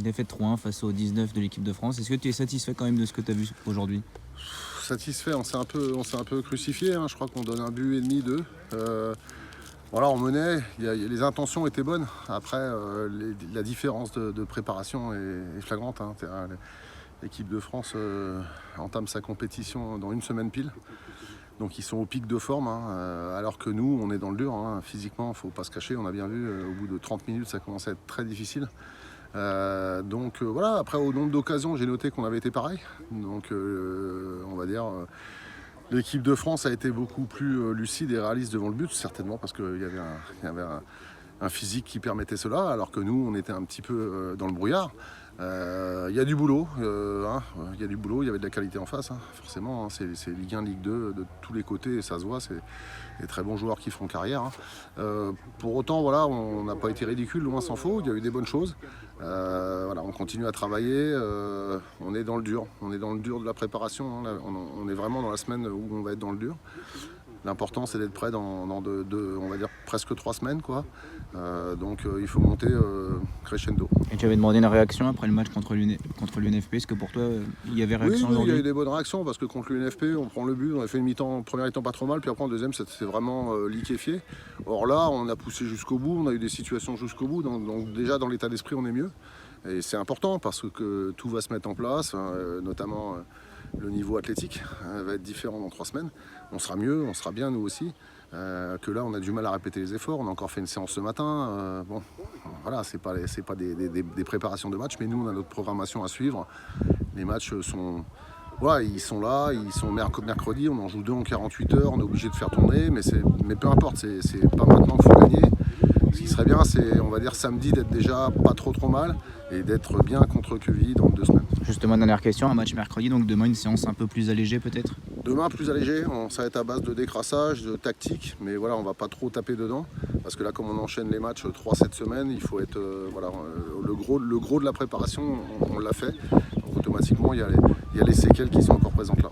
Défaite 3-1 face au 19 de l'équipe de France. Est-ce que tu es satisfait quand même de ce que tu as vu aujourd'hui? Satisfait, on s'est un peu crucifié, hein. Je crois qu'on donne un but et demi, deux. Voilà, on menait, les intentions étaient bonnes. Après, la différence de préparation est flagrante, hein. L'équipe de France entame sa compétition dans une semaine pile. Donc ils sont au pic de forme, hein, alors que nous, on est dans le dur, hein. Physiquement, il ne faut pas se cacher, on a bien vu, au bout de 30 minutes, ça commençait à être très difficile. Voilà, après au nombre d'occasions, j'ai noté qu'on avait été pareil. Donc on va dire, l'équipe de France a été beaucoup plus lucide et réaliste devant le but, certainement parce qu'il y avait un physique qui permettait cela, alors que nous, on était un petit peu dans le brouillard. Il y a du boulot, il y a du boulot, il y avait de la qualité en face, hein, forcément, hein, c'est Ligue 1, Ligue 2 de tous les côtés, et ça se voit, c'est des très bons joueurs qui feront carrière, hein. Pour autant, voilà, on n'a pas été ridicule, loin s'en faut, il y a eu des bonnes choses. Voilà, on continue à travailler, on est dans le dur, de la préparation, hein, là, on est vraiment dans la semaine où on va être dans le dur. L'important, c'est d'être prêt dans on va dire presque 3 semaines, quoi. Il faut monter crescendo. Et tu avais demandé une réaction après le match contre l'UNFP. Est-ce que pour toi, il y avait réaction Oui, il y a aujourd'hui? eu des bonnes réactions parce que contre l'UNFP, on prend le but, on a fait une première mi-temps pas trop mal, puis après en deuxième, c'est vraiment liquéfié. Or là, on a poussé jusqu'au bout, on a eu des situations jusqu'au bout, donc déjà dans l'état d'esprit, on est mieux. Et c'est important parce que tout va se mettre en place, notamment le niveau athlétique va être différent dans 3 semaines. On sera mieux, on sera bien nous aussi. Que là, on a du mal à répéter les efforts. On a encore fait une séance ce matin. Bon, voilà, c'est pas des préparations de match, mais nous, on a notre programmation à suivre. Les matchs sont, voilà, ils sont là, ils sont mercredi. On en joue 2 en 48 heures. On est obligé de faire tourner, mais peu importe. C'est pas maintenant qu'il faut gagner. Ce qui serait bien, c'est, on va dire, samedi d'être déjà pas trop mal et d'être bien contre Quevilly dans 2 semaines. Justement, dernière question, un match mercredi, donc demain une séance un peu plus allégée peut-être? Demain plus allégé, ça va être à base de décrassage, de tactique, mais voilà, on va pas trop taper dedans, parce que là comme on enchaîne les matchs 3 cette semaine, il faut être, le gros de la préparation, on l'a fait, donc automatiquement il y a les séquelles qui sont encore présentes là.